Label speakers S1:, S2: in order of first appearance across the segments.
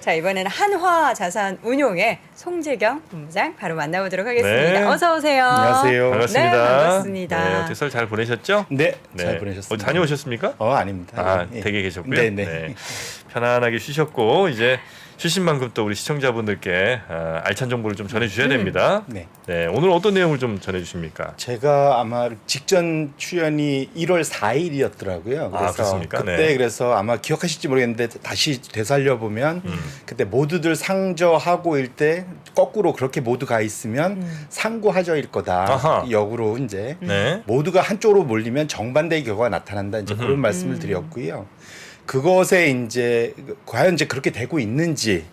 S1: 자, 이번에는 한화자산운용의 송재경 본부장 바로 만나보도록 하겠습니다.
S2: 네.
S1: 어서 오세요.
S3: 안녕하세요.
S2: 반갑습니다.
S1: 네, 반갑습니다.
S2: 네, 어떻게 설 잘 보내셨죠?
S3: 네, 잘 보내셨습니다.
S2: 다녀오셨습니까?
S3: 아닙니다.
S2: 아,
S3: 예.
S2: 댁에 계셨고요.
S3: 네네.
S2: 편안하게 쉬셨고 이제 쉬신 만큼 또 우리 시청자분들께 알찬 정보를 좀 전해주셔야 됩니다.
S3: 네.
S2: 네, 오늘 어떤 내용을 좀 전해주십니까?
S3: 제가 아마 직전 출연이 1월 4일이었더라고요. 그래서
S2: 그렇습니까?
S3: 그때
S2: 네.
S3: 그래서 아마 기억하실지 모르겠는데 다시 되살려 보면 그때 모두들 상저하고일 때 거꾸로 그렇게 모두 가 있으면 상고하저일 거다.
S2: 아하.
S3: 역으로 이제
S2: 네.
S3: 모두가 한쪽으로 몰리면 정반대의 결과가 나타난다. 이제 그런 말씀을 드렸고요. 그것에 이제 과연 이제 그렇게 되고 있는지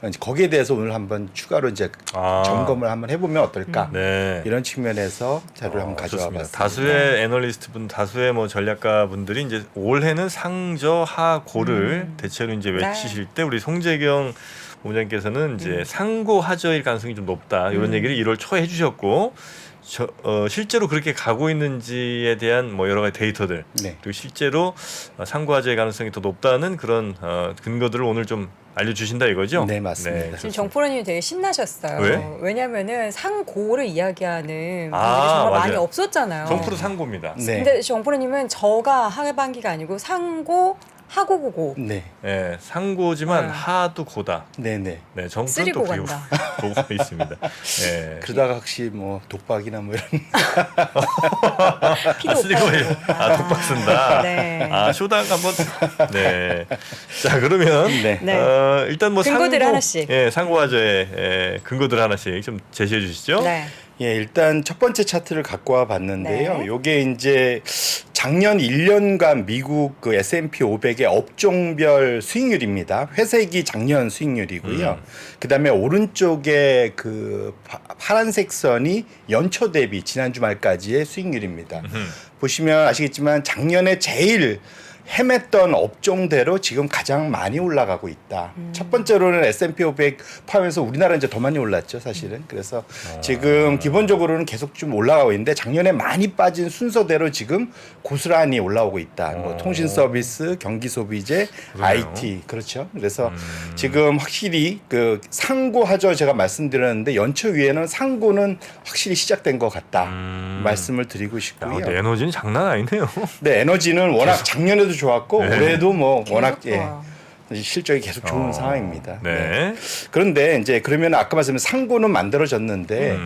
S3: 이제 거기에 대해서 오늘 한번 추가로 이제 점검을 한번 해보면 어떨까
S2: 네.
S3: 이런 측면에서 자료를 한번 가져와
S2: 좋습니다.
S3: 봤습니다.
S2: 다수의 애널리스트 분, 다수의 뭐 전략가 분들이 이제 올해는 상저 하고를 대체로 이제 외치실 때 우리 송재경 본부장께서는 이제 상고 하저일 가능성이 좀 높다 이런 얘기를 1월 초에 해주셨고. 실제로 그렇게 가고 있는지에 대한 뭐 여러 가지 데이터들
S3: 네.
S2: 그리고 실제로 상고하저의 가능성이 더 높다는 그런 근거들을 오늘 좀 알려주신다 이거죠?
S3: 네, 맞습니다.
S1: 지금 정프로님이 되게 신나셨어요.
S2: 왜?
S1: 왜냐면은 상고를 이야기하는 분들이
S2: 아,
S1: 정말 많이
S2: 맞아요.
S1: 없었잖아요.
S2: 정프로 상고입니다.
S3: 네.
S1: 근데 정프로님은 저가 하반기가 아니고 상고 하고 고고.
S3: 네.
S2: 예, 상고지만
S1: 네.
S2: 하도 고다.
S3: 네네.
S2: 네, 정프는
S1: 쓰리고
S2: 또 그리고
S1: 간다.
S2: 고가 있습니다. 예.
S3: 그러다가 혹시 뭐 독박이나 뭐 이런
S1: 피도
S2: 쓰리고에
S1: 없다고.
S2: 독박 쓴다.
S1: 네.
S2: 쇼당 한번. 네. 자 그러면
S3: 네.
S1: 네.
S2: 일단 뭐
S1: 근거들 하나씩.
S2: 예, 상고화저의 근거들 하나씩 좀 제시해 주시죠.
S1: 네.
S3: 예, 일단 첫 번째 차트를 갖고 와 봤는데요.
S1: 네.
S3: 요게 이제 작년 1년간 미국 그 S&P 500의 업종별 수익률입니다. 회색이 작년 수익률이고요. 그다음에 오른쪽에 그 파란색 선이 연초 대비 지난주 말까지의 수익률입니다. 보시면 아시겠지만 작년에 제일 헤맸던 업종대로 지금 가장 많이 올라가고 있다. 첫 번째로는 S&P 500 포함해서 우리나라 이제 더 많이 올랐죠, 사실은. 그래서 지금 기본적으로는 계속 좀 올라가고 있는데 작년에 많이 빠진 순서대로 지금 고스란히 올라오고 있다. 뭐 통신 서비스, 경기 소비재,
S2: 그러네요.
S3: IT 그렇죠. 그래서 지금 확실히 그 상고 하저 제가 말씀드렸는데 연초 위에는 상고는 확실히 시작된 것 같다. 말씀을 드리고
S2: 야,
S3: 싶고요.
S2: 근데 에너지는 장난 아니네요.
S3: 네, 에너지는 워낙 작년에도 좋았고
S2: 네.
S3: 올해도 뭐 워낙
S1: 계속 좋아요.
S3: 실적이 계속 좋은 상황입니다.
S2: 네.
S3: 그런데 이제 그러면 아까 말씀드린 상고는 만들어졌는데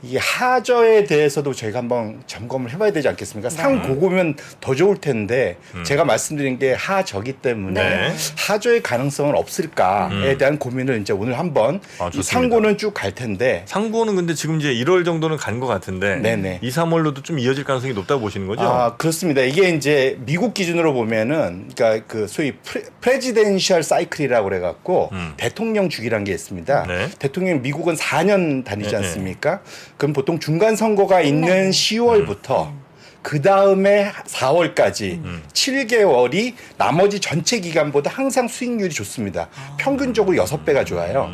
S3: 이게 하저에 대해서도 저희가 한번 점검을 해봐야 되지 않겠습니까? 상고고면 더 좋을 텐데 제가 말씀드린 게 하저기 때문에
S2: 네.
S3: 하저의 가능성은 없을까에 대한 고민을 이제 오늘 한번 이
S2: 좋습니다.
S3: 상고는 쭉 갈 텐데
S2: 상고는 근데 지금 이제 1월 정도는 간 것 같은데
S3: 네네.
S2: 2, 3월로도 좀 이어질 가능성이 높다고 보시는 거죠?
S3: 아, 그렇습니다. 이게 이제 미국 기준으로 보면은 그러니까 그 소위 프레지덴셜 사이클이라고 그래 갖고 대통령 주기라는 게 있습니다.
S2: 네.
S3: 대통령 미국은 4년 다니지
S2: 네,
S3: 않습니까? 그럼 보통 중간 선거가 있는 10월부터 그다음에 4월까지 7개월이 나머지 전체 기간보다 항상 수익률이 좋습니다. 평균적으로 6배가 좋아요.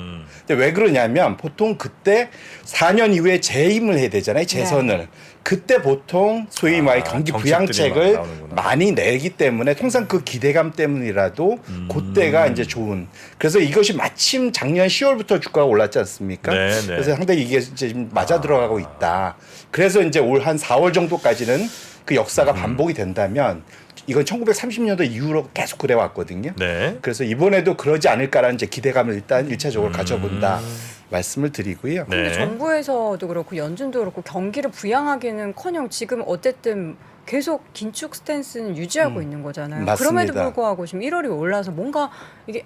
S3: 근데 왜 그러냐면 보통 그때 4년 이후에 재임을 해야 되잖아요. 재선을. 그때 보통 소위 말해 경기
S2: 정책들이
S3: 부양책을
S2: 막 나오는구나.
S3: 많이 내기 때문에 통상 그 기대감 때문이라도 그때가 이제 좋은. 그래서 이것이 마침 작년 10월부터 주가가 올랐지 않습니까?
S2: 네, 네.
S3: 그래서 상당히 이게 이제 좀 맞아 들어가고 있다. 그래서 이제 올 한 4월 정도까지는 그 역사가 반복이 된다면 이건 1930년도 이후로 계속 그래 왔거든요.
S2: 네.
S3: 그래서 이번에도 그러지 않을까라는 이제 기대감을 일단 1차적으로 가져본다 말씀을 드리고요.
S2: 네.
S1: 근데 정부에서도 그렇고 연준도 그렇고 경기를 부양하기는커녕 지금 어쨌든 계속 긴축 스탠스는 유지하고 있는 거잖아요.
S3: 맞습니다.
S1: 그럼에도 불구하고 지금 1월이 올라서 뭔가 이게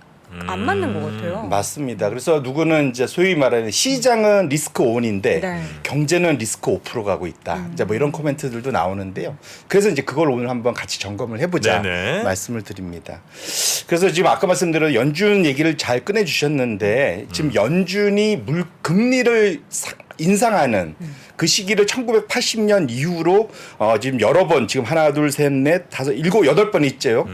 S1: 안 맞는 것 같아요.
S3: 맞습니다. 그래서 누구는 이제 소위 말하는 시장은 리스크 온인데
S1: 네.
S3: 경제는 리스크 5% 가고 있다. 이제 뭐 이런 코멘트들도 나오는데요. 그래서 이제 그걸 오늘 한번 같이 점검을 해보자
S2: 네네.
S3: 말씀을 드립니다. 그래서 지금 아까 말씀드린 연준 얘기를 잘 꺼내 주셨는데 지금 연준이 금리를 인상하는 그 시기를 1980년 이후로 지금 여러 번 지금 하나 둘 셋 넷 다섯 일곱 여덟 번 있죠.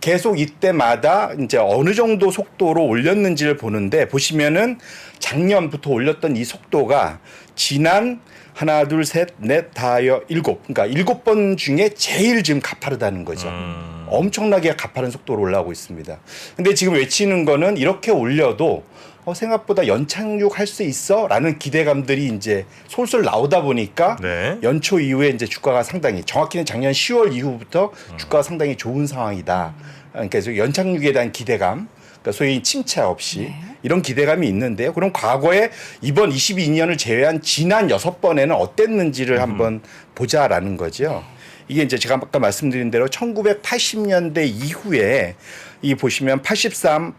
S3: 계속 이때마다 이제 어느 정도 속도로 올렸는지를 보는데 보시면은 작년부터 올렸던 이 속도가 지난 하나 둘 셋 넷 다여 일곱 그러니까 7번 중에 제일 지금 가파르다는 거죠. 엄청나게 가파른 속도로 올라오고 있습니다. 근데 지금 외치는 거는 이렇게 올려도 생각보다 연착륙 할 수 있어라는 기대감들이 이제 솔솔 나오다 보니까
S2: 네.
S3: 연초 이후에 이제 주가가 상당히 정확히는 작년 10월 이후부터 주가가 상당히 좋은 상황이다. 그러니까 연착륙에 대한 기대감, 그러니까 소위 침체 없이 이런 기대감이 있는데요. 그럼 과거에 이번 22년을 제외한 지난 6번에는 어땠는지를 한번 보자라는 거죠. 이게 이제 제가 아까 말씀드린 대로 1980년대 이후에 이 보시면 83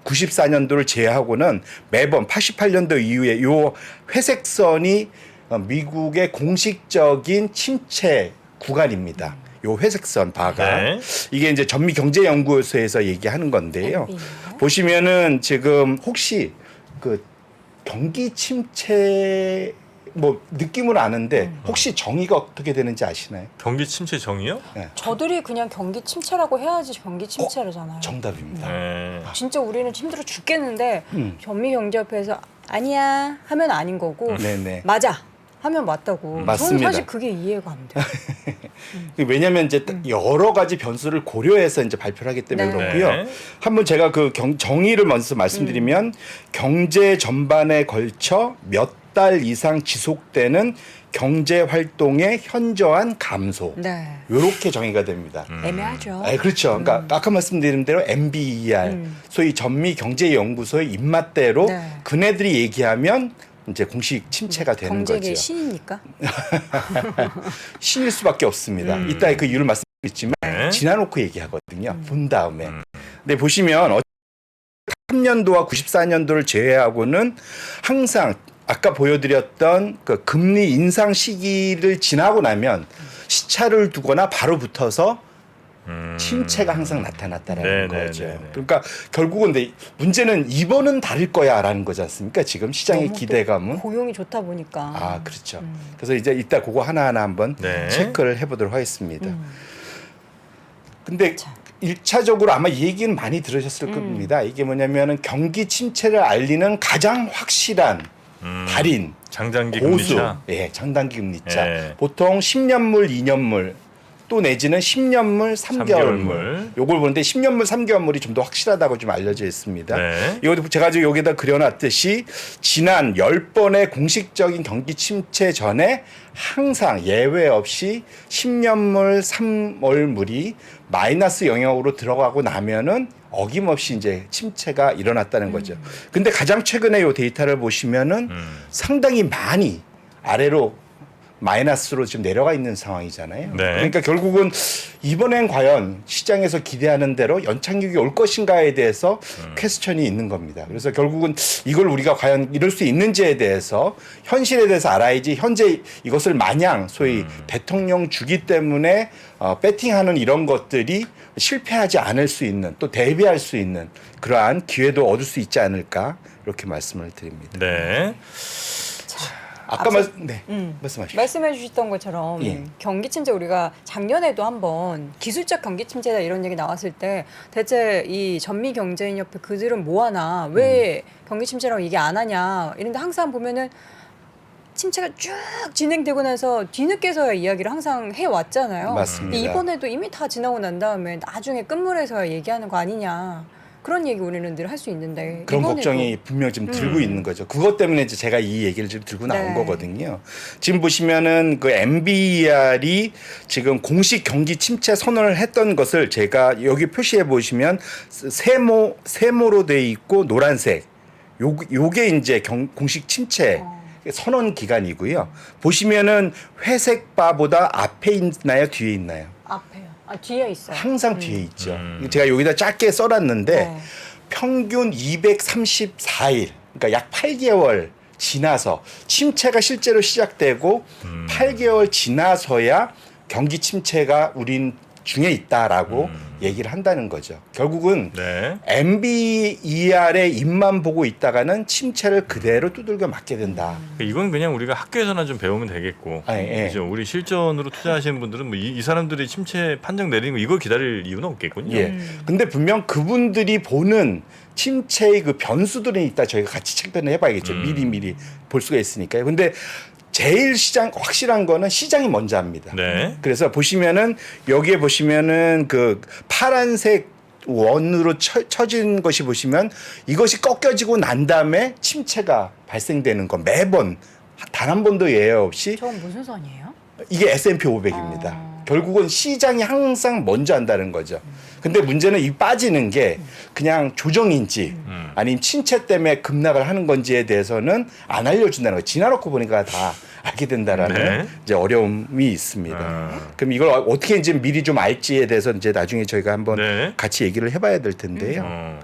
S3: 94년도를 제외하고는 매번 88년도 이후에 요 회색 선이 미국의 공식적인 침체 구간입니다. 요 회색 선 바가
S2: 네.
S3: 이게 이제 전미경제연구소에서 얘기하는 건데요. 보시면은 지금 혹시 그 경기 침체 뭐 느낌은 아는데 혹시 정의가 어떻게 되는지 아시나요?
S2: 경기 침체 정의요?
S1: 저들이 그냥 경기 침체라고 해야지 경기 침체라잖아요.
S3: 정답입니다.
S2: 네.
S1: 진짜 우리는 힘들어 죽겠는데 전미경제협회에서 아니야 하면 아닌 거고
S3: 네네.
S1: 맞아 하면 맞다고. 저는
S3: 맞습니다.
S1: 사실 그게 이해가 안 돼요.
S3: 왜냐하면 이제 여러 가지 변수를 고려해서 이제 발표를 하기 때문에
S1: 네.
S3: 그렇고요.
S2: 네.
S3: 한번 제가 그 정의를 먼저 말씀드리면 경제 전반에 걸쳐 몇 달 이상 지속되는 경제 활동의 현저한 감소.
S1: 네.
S3: 이렇게 정의가 됩니다.
S1: 애매하죠.
S3: 그렇죠. 그러니까 아까 말씀드린 대로 MBER, 소위 전미경제연구소의 입맛대로
S1: 네.
S3: 그네들이 얘기하면 이제 공식 침체가 되는
S1: 경제계
S3: 거죠.
S1: 신이니까.
S3: 신일 수밖에 없습니다. 이따 그 이유를 말씀드리지만
S2: 네.
S3: 지나놓고 얘기하거든요. 본 다음에. 근데 보시면 3년도와 94년도를 제외하고는 항상 아까 보여드렸던 그 금리 인상 시기를 지나고 나면 시차를 두거나 바로 붙어서 침체가 항상 나타났다라는 거죠.
S2: 네네네네.
S3: 그러니까 결국은 근데 문제는 이번은 다를 거야라는 거지 않습니까? 지금 시장의
S1: 너무 또
S3: 기대감은.
S1: 고용이 좋다 보니까.
S3: 그렇죠. 그래서 이제 이따 그거 하나하나 한번
S2: 네.
S3: 체크를 해보도록 하겠습니다. 근데 1차적으로 아마 이 얘기는 많이 들으셨을 겁니다. 이게 뭐냐면은 경기 침체를 알리는 가장 확실한 달인,
S2: 장단기
S3: 고수,
S2: 금리차.
S3: 장단기 금리차.
S2: 예.
S3: 보통 10년물, 2년물 또 내지는 10년물, 3개월물. 요걸 보는데 10년물, 3개월물이 좀 더 확실하다고 좀 알려져 있습니다.
S2: 네.
S3: 이것도 제가 지금 여기다 그려놨듯이 지난 10번의 공식적인 경기 침체 전에 항상 예외 없이 10년물, 3월물이 마이너스 영역으로 들어가고 나면은 어김없이 이제 침체가 일어났다는 거죠. 근데 가장 최근에 요 데이터를 보시면은 상당히 많이 아래로 마이너스로 지금 내려가 있는 상황이잖아요.
S2: 네.
S3: 그러니까 결국은 이번엔 과연 시장에서 기대하는 대로 연착륙이 올 것인가에 대해서 퀘스천이 있는 겁니다. 그래서 결국은 이걸 우리가 과연 이럴 수 있는지에 대해서 현실에 대해서 알아야지 현재 이것을 마냥 소위 대통령 주기 때문에 배팅하는 이런 것들이 실패하지 않을 수 있는 또 대비할 수 있는 그러한 기회도 얻을 수 있지 않을까 이렇게 말씀을 드립니다.
S2: 네.
S3: 아까 말씀하시죠.
S1: 말씀해 주셨던 것처럼
S3: 예.
S1: 경기 침체 우리가 작년에도 한번 기술적 경기 침체다 이런 얘기 나왔을 때 대체 이 전미경제인협회 그들은 뭐 하나 왜 경기 침체라고 얘기 안 하냐 이런데 항상 보면은 침체가 쭉 진행되고 나서 뒤늦게서야 이야기를 항상 해왔잖아요.
S3: 맞습니다.
S1: 근데 이번에도 이미 다 지나고 난 다음에 나중에 끝물에서야 얘기하는 거 아니냐 그런 얘기 우리는 늘 할 수 있는데
S3: 그런
S1: 이번에도
S3: 걱정이 분명히 지금 들고 있는 거죠. 그것 때문에 이제 제가 이 얘기를 지금 들고 나온
S1: 네.
S3: 거거든요. 지금 보시면은 그 MBER이 지금 공식 경기 침체 선언을 했던 것을 제가 여기 표시해 보시면 세모로 돼 있고 노란색 요게 이제 공식 침체 선언 기간이고요. 보시면은 회색 바보다 앞에 있나요, 뒤에 있나요?
S1: 앞에요. 뒤에 있어요.
S3: 항상 뒤에 있죠. 제가 여기다 짧게 써놨는데
S1: 네.
S3: 평균 234일, 그러니까 약 8개월 지나서 침체가 실제로 시작되고 8개월 지나서야 경기 침체가 우린 중에 있다라고 얘기를 한다는 거죠. 결국은
S2: 네.
S3: MBER의 입만 보고 있다가는 침체를 그대로 두들겨 맞게 된다.
S2: 이건 그냥 우리가 학교에서나 좀 배우면 되겠고,
S3: 예.
S2: 그죠? 우리 실전으로 투자하시는 분들은 뭐 이 사람들이 침체 판정 내리는 거 이걸 기다릴 이유는 없겠군요.
S3: 예. 근데 분명 그분들이 보는 침체의 그 변수들은 있다. 저희가 같이 체크를 해봐야겠죠. 미리 볼 수가 있으니까요. 근데 제일 확실한 거는 시장이 먼저 합니다.
S2: 네.
S3: 그래서 보시면은 여기에 보시면은 그 파란색 원으로 쳐진 것이 보시면 이것이 꺾여지고 난 다음에 침체가 발생되는 거 매번 단 한 번도 예외 없이
S1: 저건 무슨 선이에요?
S3: 이게 S&P 500입니다. 결국은 시장이 항상 먼저 한다는 거죠. 근데 문제는 이 빠지는 게 그냥 조정인지 아니면 침체 때문에 급락을 하는 건지에 대해서는 안 알려준다는 거예요. 지나놓고 보니까 다 알게 된다라는
S2: 네.
S3: 이제 어려움이 있습니다. 그럼 이걸 어떻게 이제 미리 좀 알지에 대해서 이제 나중에 저희가 한번
S2: 네.
S3: 같이 얘기를 해봐야 될 텐데요.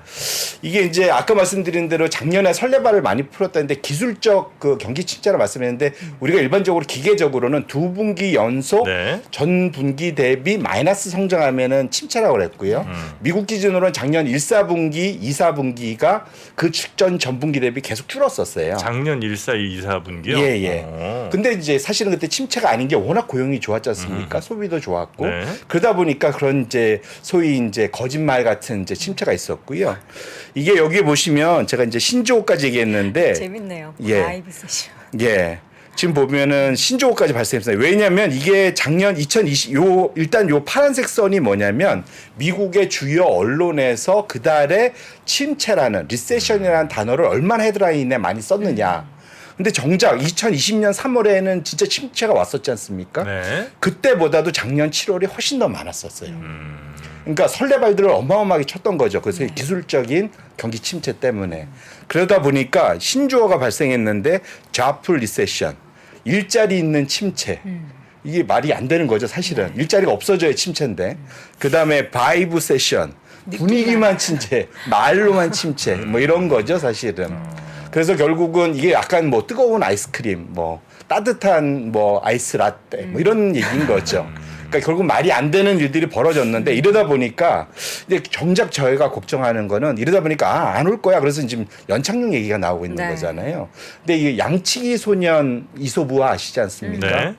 S3: 이게 이제 아까 말씀드린 대로 작년에 설레발을 많이 풀었다는데 기술적 그 경기 침체라 말씀했는데 우리가 일반적으로 기계적으로는 두 분기 연속
S2: 네.
S3: 전 분기 대비 마이너스 성장하면은 침체라고 그랬고요. 미국 기준으로는 작년 1, 4분기, 2, 4분기가 그 직전 전분기 대비 계속 줄었었어요.
S2: 작년 1사, 2, 4분기요?
S3: 예, 예. 근데 이제 사실은 그때 침체가 아닌 게 워낙 고용이 좋았지 않습니까? 소비도 좋았고.
S2: 네.
S3: 그러다 보니까 그런 이제 소위 이제 거짓말 같은 이제 침체가 있었고요. 이게 여기 보시면 제가 이제 신조어까지 얘기했는데
S1: 재밌네요.
S3: 예.
S1: 라이브 세션.
S3: 예. 지금 보면은 신조어까지 발생했습니다. 왜냐하면 이게 작년 2020 일단 요 파란색 선이 뭐냐면 미국의 주요 언론에서 그달에 침체라는 리세션이라는 단어를 얼마나 헤드라인에 많이 썼느냐. 근데 정작 2020년 3월에는 진짜 침체가 왔었지 않습니까?
S2: 네.
S3: 그때보다도 작년 7월이 훨씬 더 많았었어요. 그러니까 설레발들을 어마어마하게 쳤던 거죠. 그래서 이 기술적인 경기 침체 때문에. 그러다 보니까 신조어가 발생했는데 job recession, 일자리 있는 침체. 이게 말이 안 되는 거죠, 사실은. 일자리가 없어져야 침체인데. 그다음에 vibe session, 분위기만 침체, 말로만 침체. 뭐 이런 거죠, 사실은. 그래서 결국은 이게 약간 뭐 뜨거운 아이스크림, 뭐 따뜻한 뭐 아이스 라떼, 뭐 이런 얘기인 거죠. 그러니까 결국 말이 안 되는 일들이 벌어졌는데 이러다 보니까 이제 정작 저희가 걱정하는 거는 이러다 보니까 안 올 거야. 그래서 지금 연착륙 얘기가 나오고 있는
S1: 네.
S3: 거잖아요. 근데 이게 양치기 소년 이솝우화 아시지 않습니까?
S2: 네.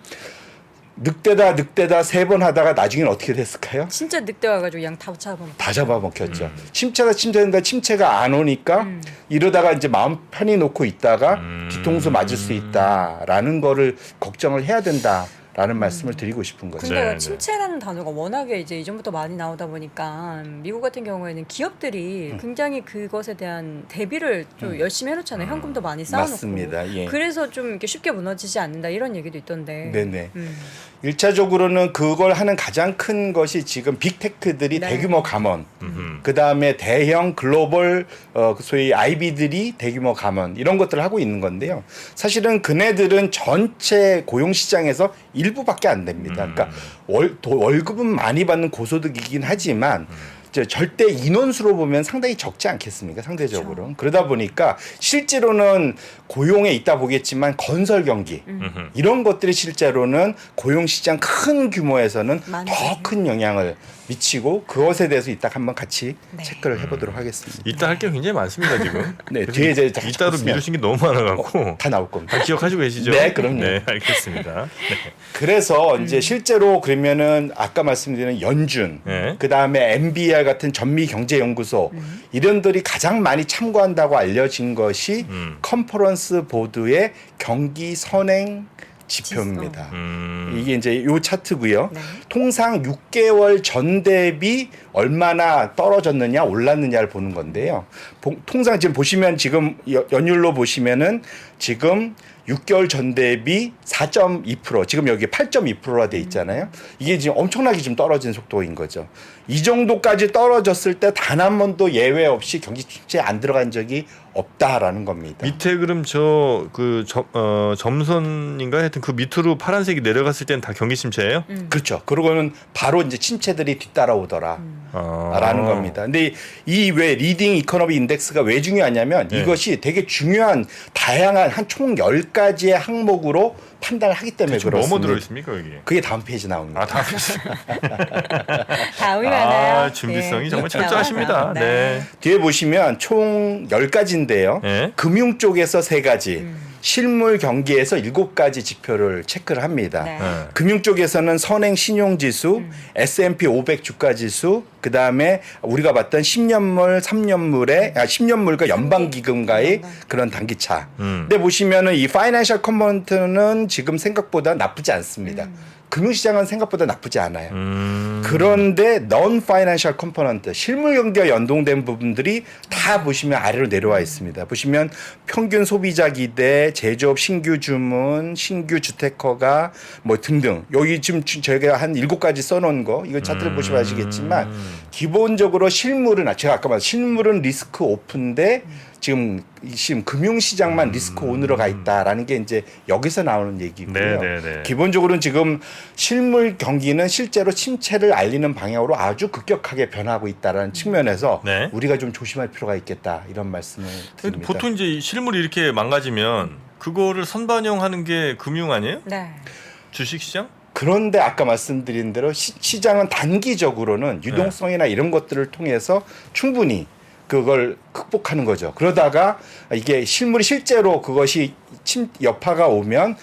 S3: 늑대다 3번 하다가 나중에는 어떻게 됐을까요?
S1: 진짜 늑대 와가지고 양 다 잡아먹.
S3: 다 잡아먹혔죠. 침체가 침체가 안 오니까 이러다가 이제 마음 편히 놓고 있다가 뒤통수 맞을 수 있다라는 거를 걱정을 해야 된다라는 말씀을 드리고 싶은 거죠.
S1: 근데
S2: 네, 네.
S1: 침체라는 단어가 워낙에 이제 이전부터 많이 나오다 보니까 미국 같은 경우에는 기업들이 굉장히 그것에 대한 대비를 좀 열심히 해놓잖아요. 현금도 많이 쌓아놓고.
S3: 맞습니다. 예.
S1: 그래서 좀 이렇게 쉽게 무너지지 않는다 이런 얘기도 있던데.
S3: 네네.
S1: 음.
S3: 1차적으로는 그걸 하는 가장 큰 것이 지금 빅테크들이
S1: 네.
S3: 대규모 감원, 그 다음에 대형 글로벌 소위 IB들이 대규모 감원 이런 것들을 하고 있는 건데요. 사실은 그네들은 전체 고용 시장에서 일부밖에 안 됩니다. 그러니까 월급은 많이 받는 고소득이긴 하지만 이제 절대 인원수로 보면 상당히 적지 않겠습니까? 상대적으로.
S1: 그렇죠.
S3: 그러다 보니까 실제로는 고용에 있다 보겠지만 건설 경기 이런 것들이 실제로는 고용 시장 큰 규모에서는
S1: 많이
S3: 더 큰 영향을 미치고 그것에 대해서 이따 한번 같이
S1: 네.
S3: 체크를 해보도록 하겠습니다.
S2: 이따 할 게 굉장히 많습니다 지금.
S3: 네, 뒤에 이제
S2: 이따로 미루신 게 너무 많아갖고
S3: 다 나올 겁니다.
S2: 다 기억하시고 계시죠?
S3: 네, 그럼요.
S2: 네, 알겠습니다. 네.
S3: 그래서 이제 실제로 그러면은 아까 말씀드린 연준,
S2: 네.
S3: 그 다음에 MBR 같은 전미경제연구소 이런들이 가장 많이 참고한다고 알려진 것이 컨퍼런스 보드의 경기 선행 지표입니다. 이게 이제 요 차트고요.
S1: 네.
S3: 통상 6개월 전 대비 얼마나 떨어졌느냐 올랐느냐를 보는 건데요. 통상 지금 보시면 지금 연율로 보시면은 지금 6개월 전 대비 4.2% 지금 여기 8.2%가 돼 있잖아요. 이게 지금 엄청나게 좀 떨어진 속도인 거죠. 이 정도까지 떨어졌을 때 단 한 번도 예외 없이 경기 침체에 안 들어간 적이 없다라는 겁니다.
S2: 밑에 그럼 점선인가 하여튼 그 밑으로 파란색이 내려갔을 때는 다 경기 침체예요?
S3: 그렇죠. 그러고는 바로 이제 침체들이 뒤따라오더라. 라는 겁니다. 근데 이 왜 리딩 이코노미 인덱스가 왜 중요하냐면
S2: 네.
S3: 이것이 되게 중요한 다양한 한 총 10가지의 항목으로 판단을 하기 때문에
S2: 지금
S3: 그렇습니다.
S2: 뭐뭐 들어있습니까 여기?
S3: 그게 다음 페이지 나옵니다.
S2: 아 다음
S1: 다음이 많아요.
S2: 준비성이
S1: 네.
S2: 정말 철저하십니다. 네.
S3: 뒤에 보시면 총 10가지인데요.
S2: 네.
S3: 금융 쪽에서 3가지, 실물 경기에서 7가지 지표를 체크를 합니다.
S1: 네.
S2: 네.
S3: 금융 쪽에서는 선행 신용지수, S&P 500 주가지수, 그 다음에 우리가 봤던 10년물, 3년물의 10년물과 연방기금과의 그런 단기차. 근데 보시면은 이 파이낸셜 컴포넌트는 지금 생각보다 나쁘지 않습니다. 금융시장은 생각보다 나쁘지 않아요. 그런데 non financial component 실물 경기와 연동된 부분들이 다 보시면 아래로 내려와 있습니다. 보시면 평균 소비자 기대, 제조업 신규 주문, 신규 주택허가 뭐 등등. 여기 지금 저희가 한 7가지 써놓은 거 이거 차트를 보시면 아시겠지만 기본적으로 실물은 제가 아까 말한 실물은 리스크 오프인데 지금 금융시장만 리스크 온으로 가 있다라는 게 이제 여기서 나오는 얘기고요.
S2: 네네네.
S3: 기본적으로는 지금 실물 경기는 실제로 침체를 알리는 방향으로 아주 급격하게 변하고 있다라는 측면에서
S2: 네.
S3: 우리가 좀 조심할 필요가 있겠다 이런 말씀을 드립니다.
S2: 보통 이제 이 실물이 이렇게 망가지면 그거를 선반영하는 게 금융 아니에요?
S1: 네.
S2: 주식시장?
S3: 그런데 아까 말씀드린 대로 시장은 단기적으로는 유동성이나 이런 것들을 통해서 충분히 그걸 극복하는 거죠. 그러다가 이게 실물이 실제로 그것이 여파가 오면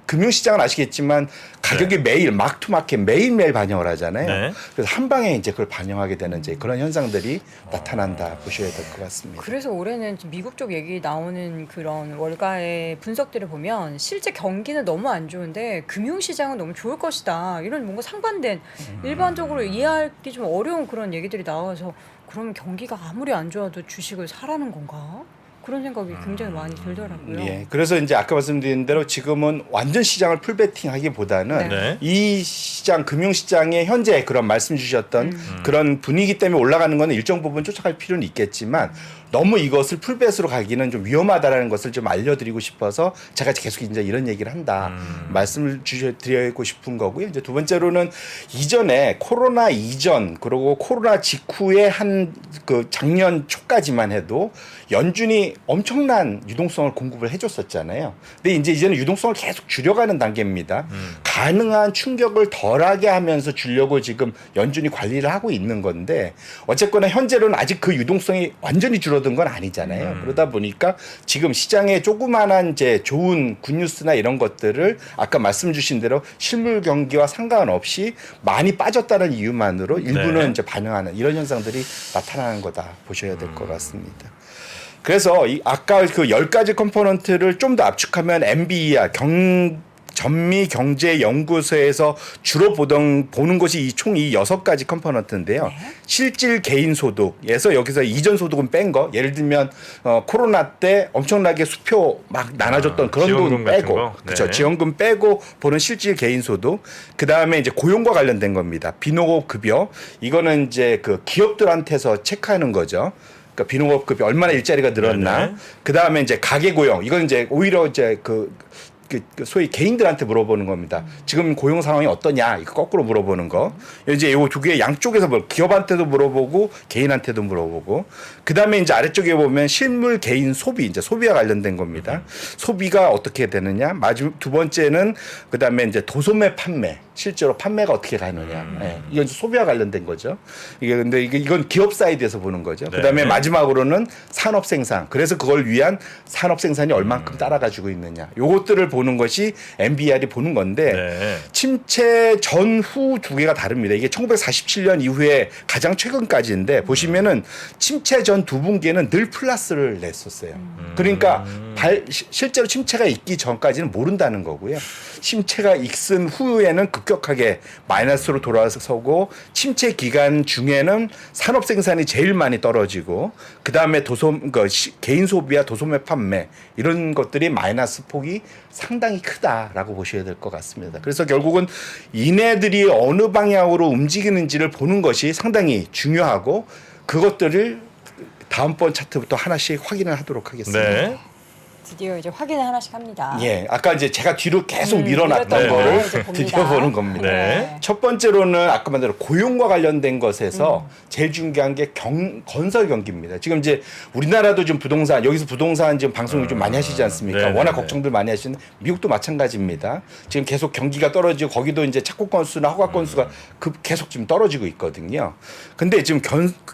S3: 금융시장은 아시겠지만 가격이 매일 막투마켓 매일매일 반영을 하잖아요.
S2: 네.
S3: 그래서 한 방에 이제 그걸 반영하게 되는 이제 그런 현상들이 나타난다 보셔야 될 것 같습니다.
S1: 그래서 올해는 좀 미국 쪽 얘기 나오는 그런 월가의 분석들을 보면 실제 경기는 너무 안 좋은데 금융시장은 너무 좋을 것이다. 이런 뭔가 상반된 일반적으로 이해하기 좀 어려운 그런 얘기들이 나와서 그러면 경기가 아무리 안 좋아도 주식을 사라는 건가? 그런 생각이 굉장히 많이 들더라고요.
S3: 예, 그래서 이제 아까 말씀드린 대로 지금은 완전 시장을 풀베팅하기보다는
S2: 네.
S3: 이 시장 금융시장의 현재 그런 말씀 주셨던 그런 분위기 때문에 올라가는 거는 일정 부분 쫓아갈 필요는 있겠지만 너무 이것을 풀베이스로 가기는 좀 위험하다라는 것을 좀 알려드리고 싶어서 제가 계속 이제 이런 얘기를 한다 말씀을 드리고 싶은 거고요. 이제 두 번째로는 이전에 코로나 이전 그리고 코로나 직후에 한 그 작년 초까지만 해도 연준이 엄청난 유동성을 공급을 해줬었잖아요. 근데 이제는 유동성을 계속 줄여가는 단계입니다. 가능한 충격을 덜하게 하면서 주려고 지금 연준이 관리를 하고 있는 건데 어쨌거나 현재로는 아직 그 유동성이 완전히 줄어든 건 아니잖아요. 그러다 보니까 지금 시장에 조그마한 이제 좋은 굿뉴스나 이런 것들을 아까 말씀 주신 대로 실물 경기와 상관없이 많이 빠졌다는 이유만으로 일부는
S2: 네.
S3: 이제 반영하는 이런 현상들이 나타나는 거다 보셔야 될 것 같습니다. 그래서 아까 그 10가지 컴포넌트를 좀 더 압축하면 MBER 전미경제연구소에서 주로 보는 것이 총 이 6가지 컴포넌트인데요. 실질 개인소득에서 여기서 이전 소득은 뺀 거. 예를 들면 코로나 때 엄청나게 수표 막 나눠줬던 그런
S2: 지원금
S3: 돈
S2: 같은
S3: 빼고,
S2: 거?
S3: 그렇죠.
S2: 네.
S3: 지원금 빼고 보는 실질 개인소득. 그 다음에 이제 고용과 관련된 겁니다. 비농업급여. 이거는 이제 그 기업들한테서 체크하는 거죠. 그러니까 비농업급여 얼마나 일자리가 늘었나.
S2: 네네.
S3: 그 다음에 이제 가계고용. 이건 이제 오히려 이제 그 소위 개인들한테 물어보는 겁니다. 지금 고용 상황이 어떠냐? 이거 거꾸로 물어보는 거. 이제 요 두 개 양쪽에서 기업한테도 물어보고 개인한테도 물어보고. 그다음에 이제 아래쪽에 보면 실물 개인 소비 이제 소비와 관련된 겁니다. 소비가 어떻게 되느냐? 마지막 두 번째는 그다음에 이제 도소매 판매. 실제로 판매가 어떻게 가느냐. 예. 이건 소비와 관련된 거죠. 이게 근데 이건 기업 사이드에서 보는 거죠.
S2: 네.
S3: 그다음에 마지막으로는 산업 생산. 그래서 그걸 위한 산업 생산이 얼만큼 따라가지고 있느냐. 요것들을 보는 것이 MBR이 보는 건데
S2: 네.
S3: 침체 전후 두 개가 다릅니다. 이게 1947년 이후에 가장 최근까지인데 보시면은 침체 전 두 분기에는 늘 플러스를 냈었어요. 그러니까 실제로 침체가 있기 전까지는 모른다는 거고요. 침체가 있은 후에는 급격하게 마이너스로 돌아서고 침체 기간 중에는 산업 생산이 제일 많이 떨어지고 그 다음에 개인 소비와 도소매 판매 이런 것들이 마이너스 폭이 상당히 크다라고 보셔야 될 것 같습니다. 그래서 결국은 이네들이 어느 방향으로 움직이는지를 보는 것이 상당히 중요하고 그것들을 다음번 차트부터 하나씩 확인을 하도록 하겠습니다.
S2: 네.
S1: 드디어 이제 확인을 하나씩 합니다.
S3: 예, 아까 이제 제가 뒤로 계속 밀어놨던
S1: 밀었던
S3: 거를
S1: 거 이제 봅니다.
S3: 드디어 보는 겁니다.
S2: 네.
S3: 첫 번째로는 아까 말대로 고용과 관련된 것에서 제일 중요한 게 건설 경기입니다. 지금 이제 우리나라도 좀 부동산 여기서 부동산 지금 방송을 좀 많이 하시지 않습니까?
S2: 네,
S3: 워낙
S2: 네,
S3: 걱정들 많이 하시는 미국도 마찬가지입니다. 지금 계속 경기가 떨어지고 거기도 이제 착공 건수나 허가 건수가 계속 지금 떨어지고 있거든요. 근데 지금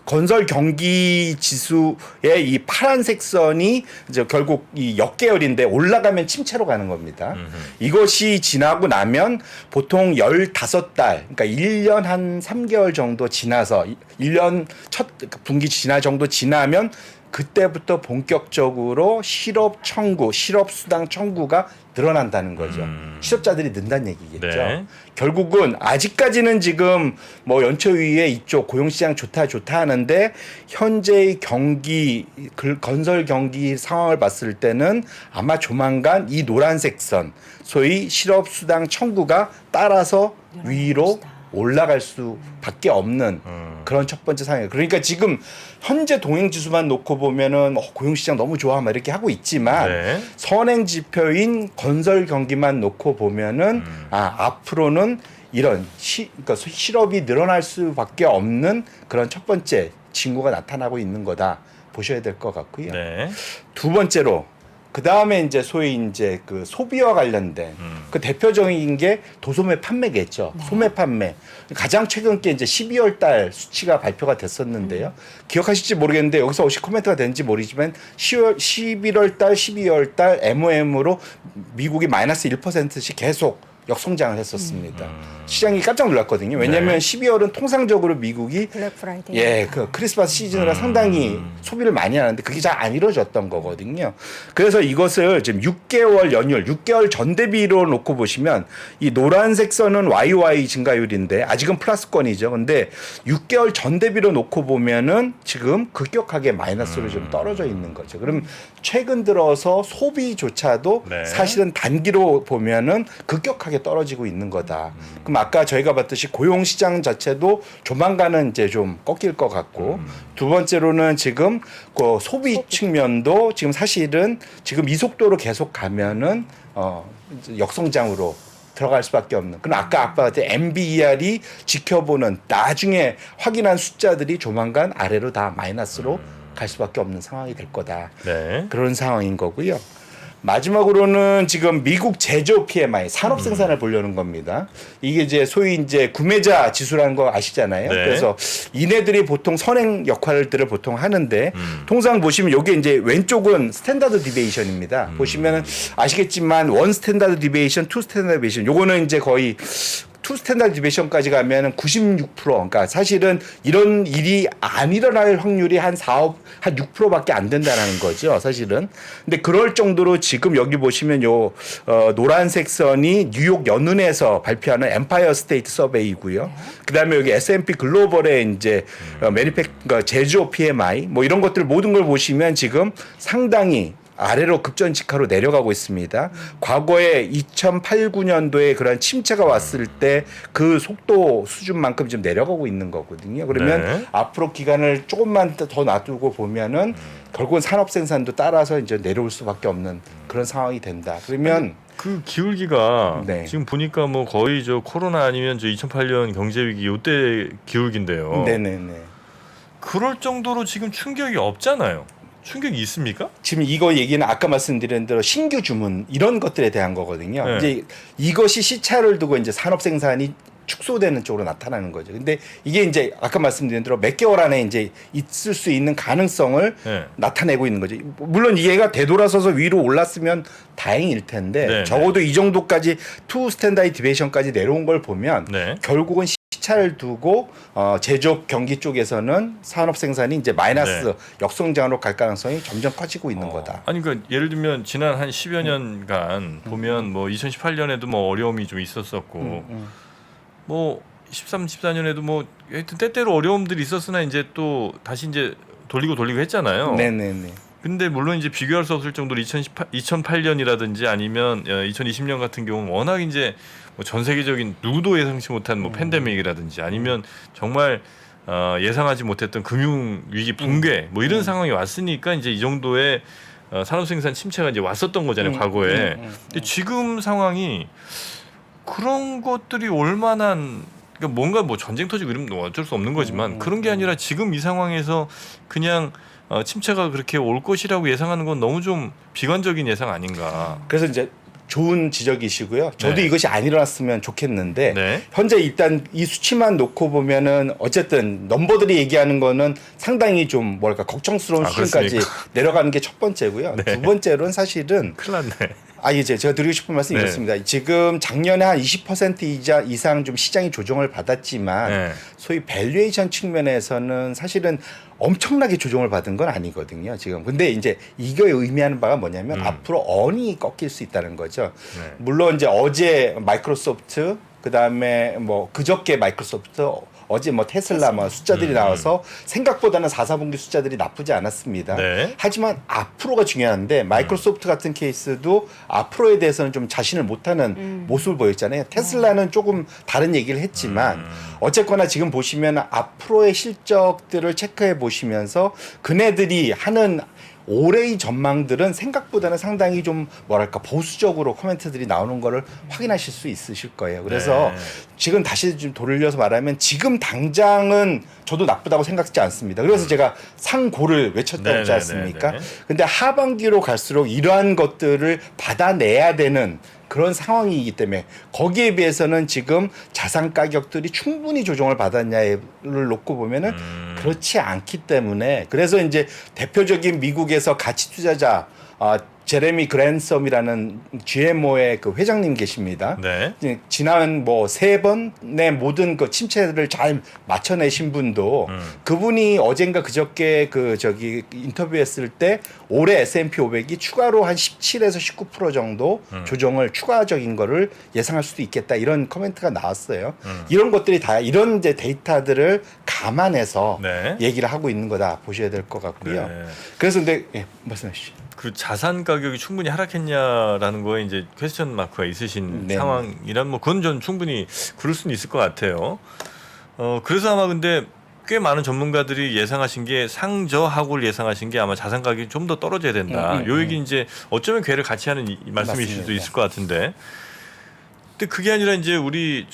S3: 건설 경기 지수의 이 파란색 선이 이제 결국 이 몇 개월인데 올라가면 침체로 가는 겁니다. 이것이 지나고 나면 보통 15달, 그러니까 1년 한 3개월 정도 지나서 1년 첫 분기 지나 정도 지나면 그때부터 본격적으로 실업수당 청구가 늘어난다는 거죠. 실업자들이 는다는 얘기겠죠.
S2: 네.
S3: 결국은 아직까지는 지금 뭐 연초위에 이쪽 고용시장 좋다 하는데 현재의 건설 경기 상황을 봤을 때는 아마 조만간 이 노란색 선, 소위 실업수당 청구가 따라서 위로 올라갈 수밖에 없는 그런 첫 번째 상황이에요. 그러니까 지금 현재 동행 지수만 놓고 보면은 고용시장 너무 좋아 막 이렇게 하고 있지만
S2: 네.
S3: 선행 지표인 건설 경기만 놓고 보면은 앞으로는 이런 그러니까 실업이 늘어날 수밖에 없는 그런 첫 번째 징후가 나타나고 있는 거다 보셔야 될 것 같고요.
S2: 네.
S3: 두 번째로 그 다음에 이제 소위 이제 그 소비와 관련된 그 대표적인 게 도소매 판매겠죠. 소매 판매. 가장 최근 게 이제 12월 달 수치가 발표가 됐었는데요. 기억하실지 모르겠는데 여기서 혹시 코멘트가 되는지 모르지만 11월 달, 12월 달 MOM으로 미국이 마이너스 1%씩 계속 역성장을 했었습니다. 시장이 깜짝 놀랐거든요. 왜냐하면 12월은 통상적으로 미국이
S1: 블랙 프라이데이.
S3: 그 크리스마스 시즌이라 상당히 소비를 많이 하는데 그게 잘 안 이루어졌던 거거든요. 그래서 이것을 지금 6개월 연율, 6개월 전 대비로 놓고 보시면 이 노란색 선은 YY 증가율인데 아직은 플러스권이죠. 근데 6개월 전 대비로 놓고 보면은 지금 급격하게 마이너스로 좀 떨어져 있는 거죠. 그럼 최근 들어서 소비조차도
S2: 네.
S3: 사실은 단기로 보면은 급격하게 떨어지고 있는 거다. 그럼 아까 저희가 봤듯이 고용 시장 자체도 조만간은 이제 좀 꺾일 것 같고 두 번째로는 지금 그 소비 측면도 지금 사실은 지금 이 속도로 계속 가면은 이제 역성장으로 들어갈 수밖에 없는. 그럼 아까 MBER이 지켜보는 나중에 확인한 숫자들이 조만간 아래로 다 마이너스로 갈 수밖에 없는 상황이 될 거다.
S2: 네.
S3: 그런 상황인 거고요. 마지막으로는 지금 미국 제조 PMI 산업 생산을 보려는 겁니다. 이게 이제 소위 이제 구매자 지수라는 거 아시잖아요.
S2: 네.
S3: 그래서 이네들이 보통 선행 역할들을 보통 하는데 통상 보시면 요게 이제 왼쪽은 스탠다드 디베이션입니다. 보시면은 아시겠지만 원 스탠다드 디베이션, 투 스탠다드 디베이션 요거는 이제 거의 투 스탠다드 디베이션까지 가면은 96%. 그러니까 사실은 이런 일이 안 일어날 확률이 한 6%밖에 안 된다는 거죠. 사실은. 근데 그럴 정도로 지금 여기 보시면 요 노란색 선이 뉴욕 연은에서 발표하는 엠파이어 스테이트 서베이고요. 그다음에 여기 S&P 글로벌의 이제 그러니까 제조업 PMI 뭐 이런 것들 모든 걸 보시면 지금 상당히 아래로 급전직하로 내려가고 있습니다. 과거에 2008, 9년도에 그런 침체가 왔을 때 그 속도 수준만큼 좀 내려가고 있는 거거든요. 그러면
S2: 네.
S3: 앞으로 기간을 조금만 더 놔두고 보면은 결국은 산업 생산도 따라서 이제 내려올 수밖에 없는 그런 상황이 된다. 그러면
S2: 그 기울기가
S3: 네.
S2: 지금 보니까 뭐 거의 저 코로나 아니면 저 2008년 경제 위기 요때 기울기인데요.
S3: 네네네.
S2: 그럴 정도로 지금 충격이 없잖아요. 충격이 있습니까?
S3: 지금 이거 얘기는 아까 말씀드린 대로 신규 주문 이런 것들에 대한 거거든요.
S2: 네.
S3: 이제 이것이 시차를 두고 이제 산업 생산이 축소되는 쪽으로 나타나는 거죠. 근데 이게 이제 아까 말씀드린 대로 몇 개월 안에 이제 있을 수 있는 가능성을
S2: 네.
S3: 나타내고 있는 거죠. 물론 얘가 되돌아서서 위로 올랐으면 다행일 텐데
S2: 네,
S3: 적어도 이 정도까지 투 스탠다드 디베이션까지 내려온 걸 보면
S2: 네.
S3: 결국은 시차를 두고 제조업 경기 쪽에서는 산업 생산이 이제 마이너스
S2: 네.
S3: 역성장으로 갈 가능성이 점점 커지고 있는 거다.
S2: 아니 그러니까 예를 들면 지난 한 10여 년간 보면 뭐 2018년에도 뭐 어려움이 좀 있었었고 뭐 13, 14년에도 뭐 하여튼 때때로 어려움들이 있었으나 이제 또 다시 이제 돌리고 했잖아요.
S3: 네네네.
S2: 근데 물론 이제 비교할 수 없을 정도로 2008년이라든지 아니면 2020년 같은 경우는 워낙 이제 뭐 전 세계적인 누구도 예상치 못한 뭐 팬데믹이라든지 아니면 정말 예상하지 못했던 금융 위기 붕괴 뭐 이런 상황이 왔으니까 이제 이 정도의 산업 생산 침체가 이제 왔었던 거잖아요, 과거에. 근데 지금 상황이 그런 것들이 올만한 그러니까 뭔가 뭐 전쟁 터지고 이러면 어쩔 수 없는 거지만 그런 게 아니라 지금 이 상황에서 그냥 침체가 그렇게 올 것이라고 예상하는 건 너무 좀 비관적인 예상 아닌가.
S3: 그래서 이제 좋은 지적이시고요. 저도
S2: 네.
S3: 이것이 안 일어났으면 좋겠는데
S2: 네.
S3: 현재 일단 이 수치만 놓고 보면은 어쨌든 넘버들이 얘기하는 거는 상당히 좀 뭐랄까 걱정스러운 수준까지
S2: 그렇습니까?
S3: 내려가는 게 첫 번째고요.
S2: 네.
S3: 두 번째로는 사실은
S2: 큰일 났네.
S3: 이제 제가 드리고 싶은 말씀이
S2: 네.
S3: 이렇습니다. 지금 작년에 한 20% 이상 좀 시장이 조정을 받았지만
S2: 네.
S3: 소위 밸류에이션 측면에서는 사실은 엄청나게 조정을 받은 건 아니거든요. 지금. 근데 이제 이게 의미하는 바가 뭐냐면 앞으로 언이 꺾일 수 있다는 거죠.
S2: 네.
S3: 물론 이제 어제 마이크로소프트 그다음에 뭐 그저께 마이크로소프트 어제 뭐 테슬라 뭐 숫자들이 나와서 생각보다는 4, 4분기 숫자들이 나쁘지 않았습니다.
S2: 네.
S3: 하지만 앞으로가 중요한데 마이크로소프트 같은 케이스도 앞으로에 대해서는 좀 자신을 못하는 모습을 보였잖아요. 테슬라는 조금 다른 얘기를 했지만 어쨌거나 지금 보시면 앞으로의 실적들을 체크해 보시면서 그네들이 하는 올해의 전망들은 생각보다는 상당히 좀 뭐랄까 보수적으로 코멘트들이 나오는 거를 확인하실 수 있으실 거예요. 그래서
S2: 네.
S3: 지금 다시 좀 돌려서 말하면 지금 당장은 저도 나쁘다고 생각하지 않습니다. 그래서 제가 상고를 외쳤다고
S2: 네,
S3: 했지
S2: 네,
S3: 않습니까?
S2: 네, 네.
S3: 근데 하반기로 갈수록 이러한 것들을 받아내야 되는 그런 상황이기 때문에 거기에 비해서는 지금 자산 가격들이 충분히 조정을 받았냐를 놓고 보면은 그렇지 않기 때문에 그래서 이제 대표적인 미국에서 가치 투자자 제레미 그랜섬이라는 GMO의 그 회장님 계십니다.
S2: 네.
S3: 지난 뭐 3번의 모든 그 침체를 잘 맞춰내신 분도 그분이 어젠가 그저께 그 저기 인터뷰했을 때 올해 S&P 500이 추가로 한 17에서 19% 정도 조정을 추가적인 거를 예상할 수도 있겠다 이런 코멘트가 나왔어요. 이런 것들이 다 이런 이제 데이터들을 감안해서
S2: 네.
S3: 얘기를 하고 있는 거다 보셔야 될 것 같고요.
S2: 네.
S3: 그래서 근데 말씀해 주시죠.
S2: 그 자산 가격이 충분히 하락했냐라는 거에 이제 퀘스천 마크가 있으신
S3: 네.
S2: 상황이란 뭐 그건 전 충분히 그럴 수는 있을 것 같아요. 그래서 아마 근데 꽤 많은 전문가들이 예상하신 게 상저하고를 예상하신 게 아마 자산 가격이 좀 더 떨어져야 된다. 요 얘기 이제 어쩌면 괴를 같이 하는 이 말씀이실 수도
S3: 맞습니다.
S2: 있을 것 같은데. 근데 그게 아니라 이제 우리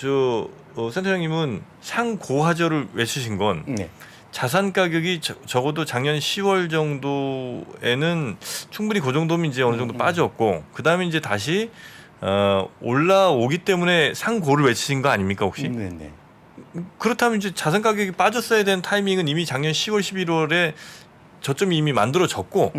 S2: 센터장님은 상고하저를 외치신 건
S3: 네.
S2: 자산 가격이 적어도 작년 10월 정도에는 충분히 그 정도면 이제 어느 정도 빠졌고 그 다음에 이제 다시 올라오기 때문에 상고를 외치신 거 아닙니까 혹시?
S3: 네네.
S2: 그렇다면 이제 자산 가격이 빠졌어야 되는 타이밍은 이미 작년 10월, 11월에 저점이 이미 만들어졌고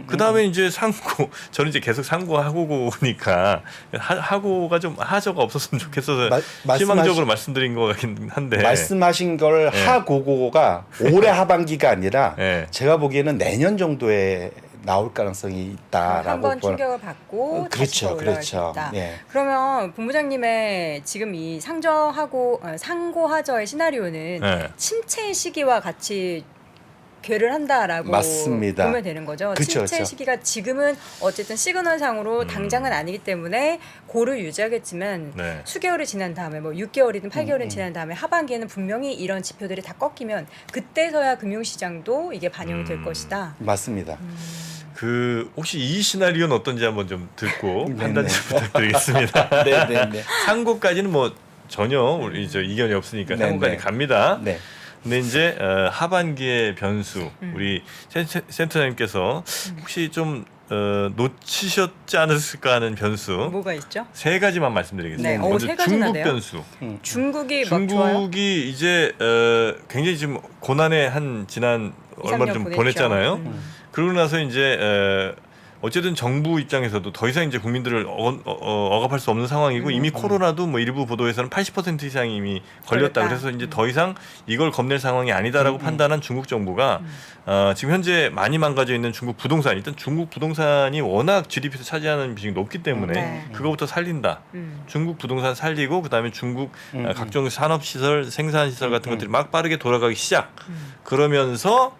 S2: 그 다음에 이제 상고 저는 이제 계속 상고하고 오니까 하고가 좀 하저가 없었으면 좋겠어서 희망적으로 말씀드린 것 같긴 한데
S3: 말씀하신 걸
S2: 네.
S3: 하고고가 올해 하반기가 아니라
S2: 네.
S3: 제가 보기에는 내년 정도에 나올 가능성이 있다라고
S1: 한번 충격을 받고 다시 또
S3: 그렇죠,
S1: 올라갈
S3: 그렇죠.
S1: 수 있다.
S3: 예.
S1: 그러면 본부장님의 지금 이 상고하저의 시나리오는
S2: 네.
S1: 침체 시기와 같이 괴를 한다라고
S3: 맞습니다.
S1: 보면 되는 거죠.
S3: 그쵸,
S1: 침체
S3: 그쵸.
S1: 시기가 지금은 어쨌든 시그널상으로 당장은 아니기 때문에 고를 유지하겠지만
S2: 네.
S1: 수개월이 지난 다음에 뭐 6개월이든 8개월이 지난 다음에 하반기에는 분명히 이런 지표들이 다 꺾이면 그때서야 금융시장도 이게 반영이 될 것이다.
S3: 맞습니다.
S2: 그 혹시 이 시나리오는 어떤지 한번 좀 듣고
S3: 네네.
S2: 판단 좀 부탁드리겠습니다.
S3: 네네네.
S2: 상고까지는 뭐 전혀 우리 이견이 없으니까
S3: 네네.
S2: 상고까지 갑니다.
S3: 네.
S2: 근데 이제 하반기의 변수 우리 센터장님께서 혹시 좀 놓치셨지 않았을까 하는 변수
S1: 뭐가 있죠?
S2: 세 가지만 말씀드리겠습니다.
S1: 네.
S2: 먼저
S1: 세 가지나
S2: 중국
S1: 돼요?
S2: 변수.
S1: 중국이 막 좋아요?
S2: 중국이 이제 굉장히 지금 고난의 한 지난 얼마 좀 보냈잖아요. 그러고 나서 이제 어쨌든 정부 입장에서도 더 이상 이제 국민들을 억압할 수 없는 상황이고 이미 코로나도 뭐 일부 보도에서는 80% 이상이 이미 걸렸다.
S1: 걸렸다.
S2: 그래서 이제 더 이상 이걸 겁낼 상황이 아니다라고 판단한 중국 정부가 지금 현재 많이 망가져 있는 중국 부동산 일단 중국 부동산이 워낙 GDP에서 차지하는 비중이 높기 때문에
S1: 네.
S2: 그거부터 살린다. 중국 부동산 살리고 그다음에 중국 각종 산업 시설, 생산 시설 같은 것들이 막 빠르게 돌아가기 시작. 그러면서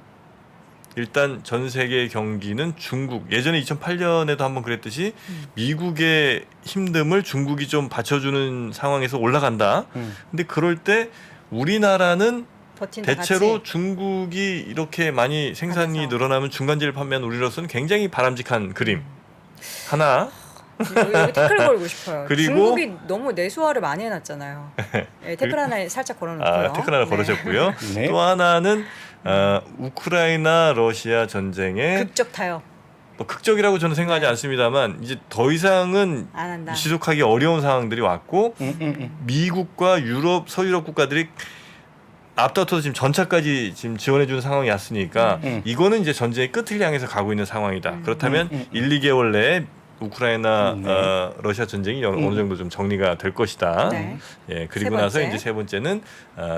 S2: 일단 전 세계 경기는 중국 예전에 2008년에도 한번 그랬듯이 미국의 힘듦을 중국이 좀 받쳐주는 상황에서 올라간다. 근데 그럴 때 우리나라는
S1: 버틴다,
S2: 대체로
S1: 같이.
S2: 중국이 이렇게 많이 생산이
S1: 하면서.
S2: 늘어나면 중간재를 판매하는 우리로서는 굉장히 바람직한 그림. 하나.
S1: 여기 태클 걸고 싶어요.
S2: 그리고-
S1: 중국이 너무 내수화를 많이 해놨잖아요. 네, 태클 하나 살짝 걸어놓고요.
S2: 태클 하나
S1: 네.
S2: 걸으셨고요.
S3: 네.
S2: 또 하나는 우크라이나 러시아 전쟁의
S1: 극적 타협.
S2: 뭐 극적이라고 저는 생각하지 않습니다만 이제 더 이상은
S1: 안 한다.
S2: 지속하기 어려운 상황들이 왔고 미국과 유럽, 서유럽 국가들이 앞다퉈서 지금 전차까지 지금 지원해주는 상황이 왔으니까 이거는 이제 전쟁의 끝을 향해서 가고 있는 상황이다. 그렇다면 1, 2개월 내에 우크라이나 러시아 전쟁이 어느 정도 좀 정리가 될 것이다.
S1: 네.
S2: 예, 그리고
S1: 세
S2: 나서
S1: 번째.
S2: 이제 세 번째는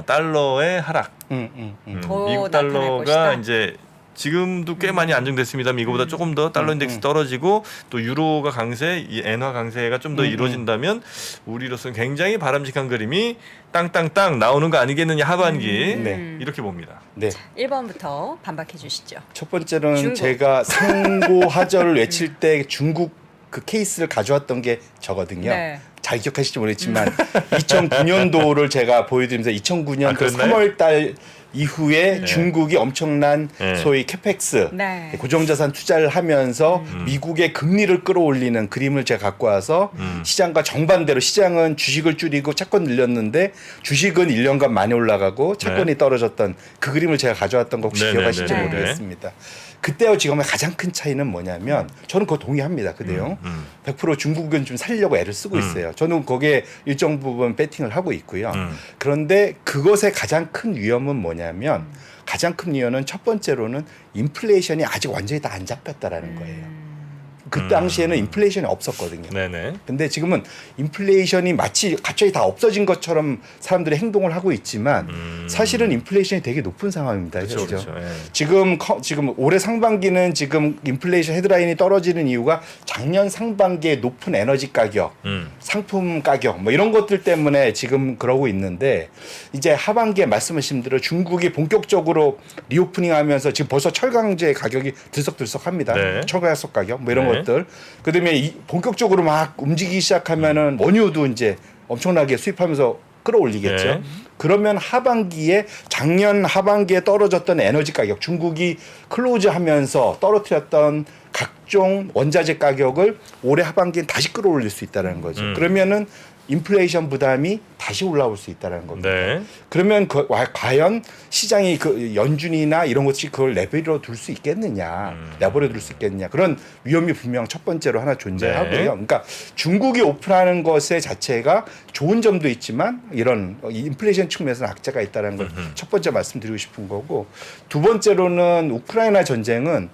S2: 달러의 하락.
S1: 더
S2: 미국
S1: 나타날
S2: 달러가
S1: 것이다.
S2: 이제 지금도 꽤 많이 안정됐습니다. 이거보다 조금 더 달러 인덱스 떨어지고 또 유로가 강세, 이 엔화 강세가 좀 더 이루어진다면 우리로서는 굉장히 바람직한 그림이 땅땅땅 나오는 거 아니겠느냐 하반기
S3: 네.
S2: 이렇게 봅니다.
S3: 네.
S1: 1번부터 반박해 주시죠.
S3: 첫 번째는
S1: 중국.
S3: 제가 상고하절을 외칠 때 중국 그 케이스를 가져왔던 게 저거든요.
S1: 네.
S3: 잘 기억하실지 모르겠지만 2009년도를 제가 보여드리면서 2009년 그
S2: 그랬나요?
S3: 3월 달 이후에
S2: 네.
S3: 중국이 엄청난
S2: 네.
S3: 소위 캐펙스
S1: 네.
S3: 고정자산 투자를 하면서 미국의 금리를 끌어올리는 그림을 제가 갖고 와서 시장과 정반대로 시장은 주식을 줄이고 채권 늘렸는데 주식은 1년간 많이 올라가고 채권이
S2: 네.
S3: 떨어졌던 그 그림을 제가 가져왔던 거 혹시
S2: 네,
S3: 기억하실지
S1: 네, 네, 네.
S3: 모르겠습니다. 그때와 지금의 가장 큰 차이는 뭐냐면 저는 그거 동의합니다. 그 내용. 100% 중국은 좀 살려고 애를 쓰고 있어요. 저는 거기에 일정 부분 배팅을 하고 있고요. 그런데 그것의 가장 큰 위험은 뭐냐면 가장 큰 위험은 첫 번째로는 인플레이션이 아직 완전히 다 안 잡혔다라는 거예요. 그 당시에는 인플레이션이 없었거든요.
S2: 네네.
S3: 근데 지금은 인플레이션이 마치 갑자기 다 없어진 것처럼 사람들이 행동을 하고 있지만 사실은 인플레이션이 되게 높은 상황입니다.
S2: 그렇죠,
S3: 그죠?
S2: 그렇죠. 예.
S3: 지금 올해 상반기는 지금 인플레이션 헤드라인이 떨어지는 이유가 작년 상반기에 높은 에너지 가격, 상품 가격 뭐 이런 것들 때문에 지금 그러고 있는데 이제 하반기에 말씀하신 대로 중국이 본격적으로 리오프닝하면서 지금 벌써 철강제 가격이 들썩들썩합니다.
S2: 네.
S3: 철가속 가격 뭐 이런
S2: 네.
S3: 것들. 그다음에 본격적으로 막 움직이기 시작하면은 원유도 이제 엄청나게 수입하면서 끌어올리겠죠.
S2: 네.
S3: 그러면 하반기에 작년 하반기에 떨어졌던 에너지 가격, 중국이 클로즈하면서 떨어뜨렸던 각종 원자재 가격을 올해 하반기에 다시 끌어올릴 수 있다는 거죠. 그러면은 인플레이션 부담이 다시 올라올 수 있다는 겁니다.
S2: 네.
S3: 그러면 과연 시장이 그 연준이나 이런 것이 그걸 레벨로 둘 수 있겠느냐, 내버려 둘 수 있겠느냐 그런 위험이 분명 첫 번째로 하나 존재하고요.
S2: 네.
S3: 그러니까 중국이 오픈하는 것의 자체가 좋은 점도 있지만 이런 인플레이션 측면에서는 악재가 있다는 걸 첫 번째 말씀드리고 싶은 거고 두 번째로는 우크라이나 전쟁은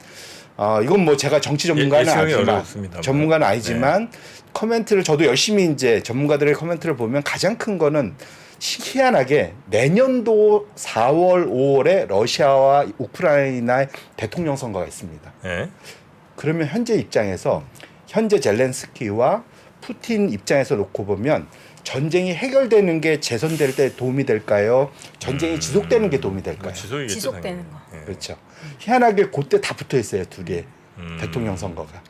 S3: 이건 뭐 제가 정치 전문가는
S2: 예측하기
S3: 아니지만
S2: 어렵습니다만.
S3: 전문가는 아니지만 코멘트를 저도 열심히 이제 전문가들의 코멘트를 보면 가장 큰 거는 희한하게 내년도 4월, 5월에 러시아와 우크라이나의 대통령 선거가 있습니다.
S2: 네.
S3: 그러면 현재 입장에서 현재 젤렌스키와 푸틴 입장에서 놓고 보면 전쟁이 해결되는 게 재선될 때 도움이 될까요? 전쟁이 지속되는 게 도움이 될까요?
S2: 지속이겠죠,
S1: 지속되는
S2: 당연히.
S1: 거.
S2: 예.
S3: 그렇죠. 희한하게 그때 다 붙어 있어요, 둘이. 대통령 선거가.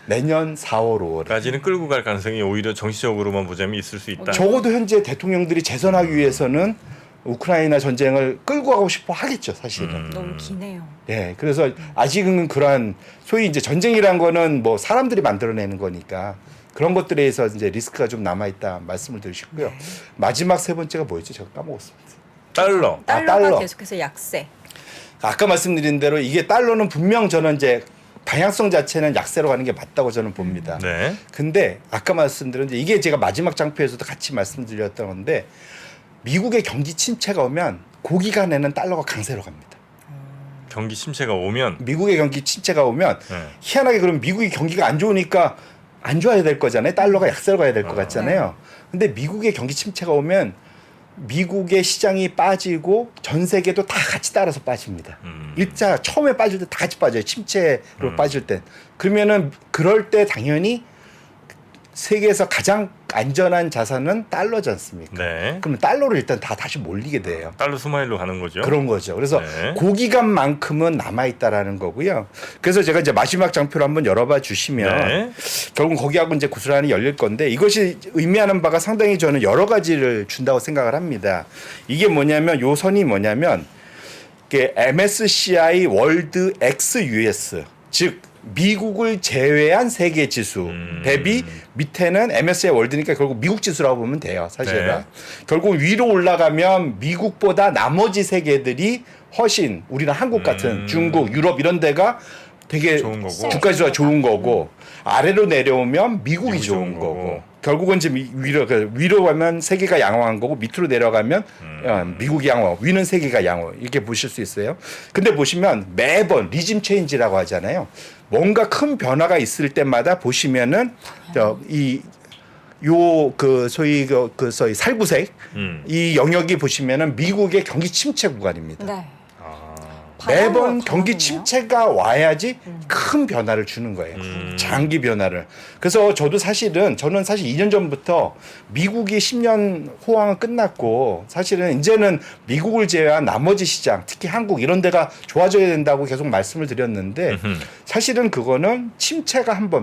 S3: 내년 4월, 5월에.
S2: 까지는 끌고 갈 가능성이 오히려 정치적으로만 보자면 있을 수 있다.
S3: 적어도 현재 대통령들이 재선하기 위해서는 우크라이나 전쟁을 끌고 가고 싶어 하겠죠, 사실은.
S1: 너무 기네요.
S3: 예, 그래서 아직은 그러한 소위 이제 전쟁이란 거는 뭐 사람들이 만들어내는 거니까 그런 것들에 의해서 이제 리스크가 좀 남아 있다 말씀을 드리고요.
S1: 네.
S3: 마지막 세 번째가 뭐였죠? 제가 까먹었습니다.
S2: 달러.
S1: 달러가
S3: 달러.
S1: 계속해서 약세.
S3: 아까 말씀드린 대로 이게 달러는 분명 저는 이제 방향성 자체는 약세로 가는 게 맞다고 저는 봅니다.
S2: 네.
S3: 근데 아까 말씀드린 이게 제가 마지막 장표에서도 같이 말씀드렸던 건데 미국의 경기 침체가 오면 고기간에는 달러가 강세로 갑니다.
S2: 경기 침체가 오면
S3: 미국의 경기 침체가 오면
S2: 네.
S3: 희한하게 그럼 미국이 경기가 안 좋으니까 안 좋아야 될 거잖아요. 달러가 약세로 가야 될 것 같잖아요. 근데 미국의 경기 침체가 오면 미국의 시장이 빠지고 전 세계도 다 같이 따라서 빠집니다. 일자 처음에 빠질 때 다 같이 빠져요. 침체로 빠질 때. 그러면은 그럴 때 당연히 세계에서 가장 안전한 자산은 달러지 않습니까?
S2: 네.
S3: 그럼 달러로 일단 다 다시 몰리게 돼요.
S2: 달러 스마일로 가는 거죠.
S3: 그런 거죠. 그래서
S2: 네.
S3: 고기간만큼은 남아 있다라는 거고요. 그래서 제가 이제 마지막 장표를 한번 열어봐 주시면
S2: 네.
S3: 결국 거기하고 이제 고스란히 열릴 건데 이것이 의미하는 바가 상당히 저는 여러 가지를 준다고 생각을 합니다. 이게 뭐냐면 요 선이 뭐냐면 이게 MSCI 월드 X US 즉 미국을 제외한 세계 지수 대비 밑에는 MSCI 월드니까 결국 미국 지수라고 보면 돼요. 사실은.
S2: 네.
S3: 결국 위로 올라가면 미국보다 나머지 세계들이 훨씬 우리는 한국 같은 중국, 유럽 이런 데가 되게
S2: 좋은 거고.
S3: 주가 지수가 좋은 거고 아래로 내려오면 미국이
S2: 미국이
S3: 좋은
S2: 좋은
S3: 거고.
S2: 거고.
S3: 결국은 지금 위로 가면 세계가 양호한 거고 밑으로 내려가면 미국이 양호, 위는 세계가 양호 이렇게 보실 수 있어요. 근데 보시면 매번 리즘 체인지라고 하잖아요. 뭔가 큰 변화가 있을 때마다 보시면은 소위 소위 살구색 이 영역이 보시면은 미국의 경기 침체 구간입니다.
S1: 네.
S3: 매번
S1: 바람으로
S3: 경기
S1: 가는군요.
S3: 침체가 와야지 큰 변화를 주는 거예요. 장기 변화를. 그래서 저는 사실 2년 전부터 미국이 10년 호황은 끝났고 사실은 이제는 미국을 제외한 나머지 시장, 특히 한국 이런 데가 좋아져야 된다고 계속 말씀을 드렸는데 사실은 그거는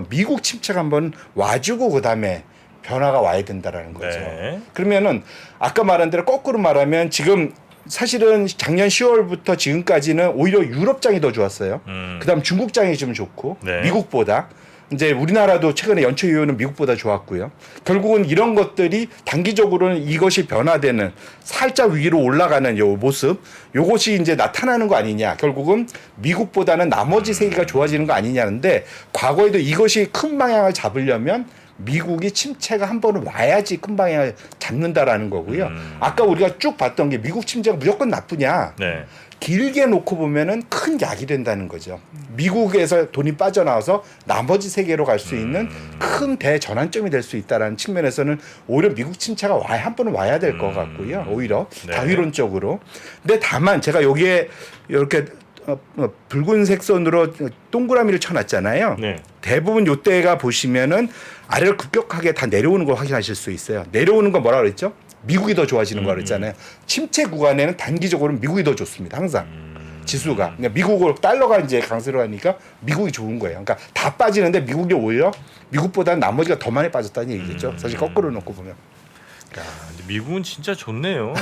S3: 미국 침체가 한번 와주고 그다음에 변화가 와야 된다라는 거죠.
S2: 네.
S3: 그러면은 아까 말한 대로 거꾸로 말하면 지금 사실은 작년 10월부터 지금까지는 오히려 유럽장이 더 좋았어요. 그다음 중국장이 좀 좋고
S2: 네.
S3: 미국보다 이제 우리나라도 최근에 연초 이후는 미국보다 좋았고요. 결국은 이런 것들이 단기적으로는 이것이 변화되는 살짝 위로 올라가는 요 모습, 요것이 이제 나타나는 거 아니냐. 결국은 미국보다는 나머지 세계가 좋아지는 거 아니냐는데 과거에도 이것이 큰 방향을 잡으려면 미국이 침체가 한 번은 와야지 큰 방향을 잡는다라는 거고요. 아까 우리가 쭉 봤던 게 미국 침체가 무조건 나쁘냐.
S2: 네.
S3: 길게 놓고 보면은 큰 약이 된다는 거죠. 미국에서 돈이 빠져나와서 나머지 세계로 갈 수 있는 큰 대전환점이 될 수 있다라는 측면에서는 오히려 미국 침체가 한 번은 와야 될 것 같고요. 오히려
S2: 네.
S3: 다위론적으로. 근데 다만 제가 여기에 이렇게 붉은색 선으로 동그라미를 쳐놨잖아요.
S2: 네.
S3: 대부분 요때가 보시면은 아래로 급격하게 다 내려오는 걸 확인하실 수 있어요. 내려오는 건 뭐라 그랬죠? 미국이 더 좋아지는 거 그랬잖아요. 침체 구간에는 단기적으로 미국이 더 좋습니다. 항상. 지수가. 그러니까 미국으로 달러가 이제 강세로 하니까 미국이 좋은 거예요. 그러니까 다 빠지는데 미국이 오히려 미국보다는 나머지가 더 많이 빠졌다는 얘기겠죠. 사실 거꾸로 놓고 보면.
S2: 야, 근데 미국은 진짜 좋네요.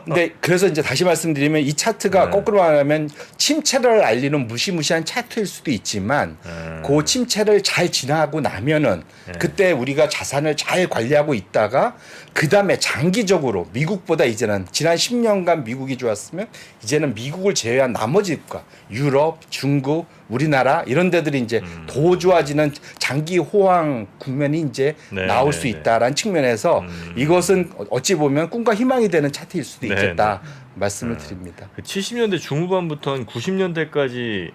S3: 근데 그래서 이제 다시 말씀드리면 이 차트가
S2: 네.
S3: 거꾸로 말하면 침체를 알리는 무시무시한 차트일 수도 있지만 그 침체를 잘 지나고 나면은 그때 우리가 자산을 잘 관리하고 있다가 그 다음에 장기적으로 미국보다 이제는 지난 10년간 미국이 좋았으면 이제는 미국을 제외한 나머지 국가 유럽, 중국, 우리나라 이런 데들이 이제 더 좋아지는 장기 호황 국면이 이제
S2: 네,
S3: 나올
S2: 네,
S3: 수
S2: 네.
S3: 있다라는 측면에서 이것은 어찌 보면 꿈과 희망이 되는 차트일 수도
S2: 네,
S3: 있겠다 말씀을 드립니다.
S2: 그 70년대 중후반부터 한 90년대까지